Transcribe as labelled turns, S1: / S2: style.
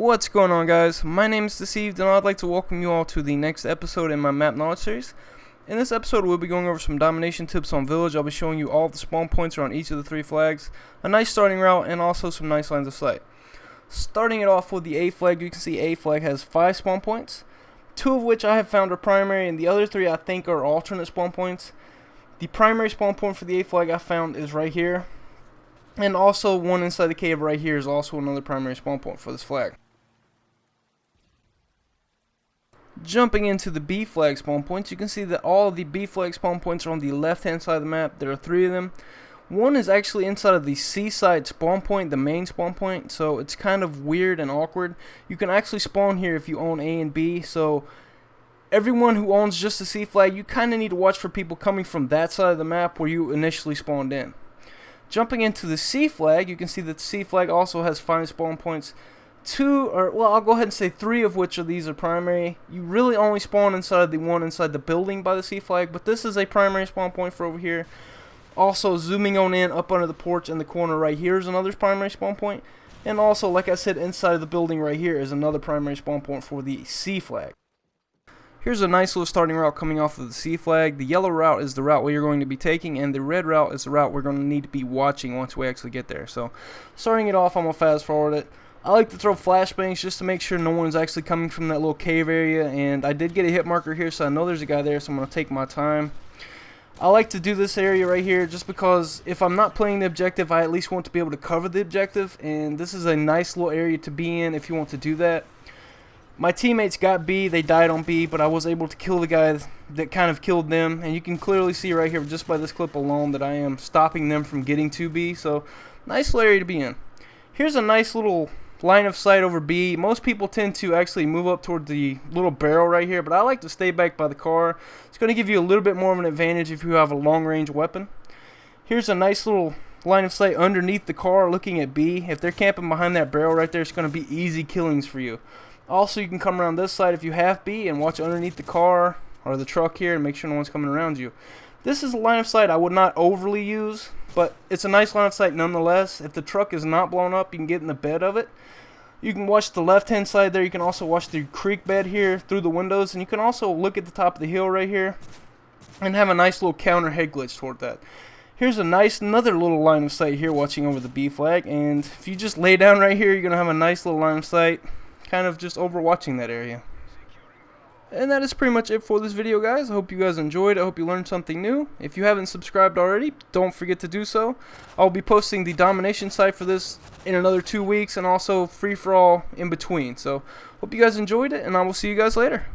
S1: What's going on, guys? My name is Deceived, and I'd like to welcome you all to the next episode in my map knowledge series. In this episode, we'll be going over some domination tips on Village. I'll be showing you all the spawn points around each of the three flags, a nice starting route, and also some nice lines of sight. Starting it off with the A flag, you can see A flag has 5 spawn points, 2 of which I have found are primary, and the other 3 I think are alternate spawn points. The primary spawn point for the A flag I found is right here, and also one inside the cave right here is also another primary spawn point for this flag. Jumping into the B flag spawn points, you can see that all of the B flag spawn points are on the left hand side of the map. There are 3 of them. One is actually inside of the C side spawn point, the main spawn point, so it's kind of weird and awkward. You can actually spawn here if you own A and B, so everyone who owns just the C flag, you kind of need to watch for people coming from that side of the map where you initially spawned in. Jumping into the C flag, you can see that the C flag also has 5 spawn points. I'll go ahead and say 3 of which of these are primary. You really only spawn inside the one inside the building by the C flag, but this is a primary spawn point for over here. Also, zooming on in up under the porch in the corner right here is another primary spawn point. And also, like I said, inside of the building right here is another primary spawn point for the C flag. Here's a nice little starting route coming off of the C flag. The yellow route is the route where you're going to be taking, and the red route is the route we're going to need to be watching once we actually get there. So, starting it off, I'm going to fast forward it. I like to throw flashbangs just to make sure no one's actually coming from that little cave area, and I did get a hit marker here, so I know there's a guy there, so I'm going to take my time. I like to do this area right here just because if I'm not playing the objective, I at least want to be able to cover the objective, and this is a nice little area to be in if you want to do that. My teammates got B, they died on B, but I was able to kill the guy that kind of killed them, and you can clearly see right here just by this clip alone that I am stopping them from getting to B, so nice little area to be in. Here's a nice little line of sight over B. Most people tend to actually move up toward the little barrel right here, but I like to stay back by the car. It's going to give you a little bit more of an advantage if you have a long range weapon. Here's a nice little line of sight underneath the car looking at B. If they're camping behind that barrel right there, it's going to be easy killings for you. Also, you can come around this side if you have B and watch underneath the car or the truck here and make sure no one's coming around you. This is a line of sight I would not overly use, but it's a nice line of sight nonetheless. If the truck is not blown up, you can get in the bed of it. You can watch the left hand side there. You can also watch the creek bed here through the windows, and you can also look at the top of the hill right here and have a nice little counter head glitch toward that. Here's another little line of sight here watching over the B flag, and if you just lay down right here, you're going to have a nice little line of sight kind of just overwatching that area. And that is pretty much it for this video, guys. I hope you guys enjoyed. I hope you learned something new. If you haven't subscribed already, don't forget to do so. I'll be posting the domination site for this in another 2 weeks, and also free-for-all in between. So, hope you guys enjoyed it, and I will see you guys later.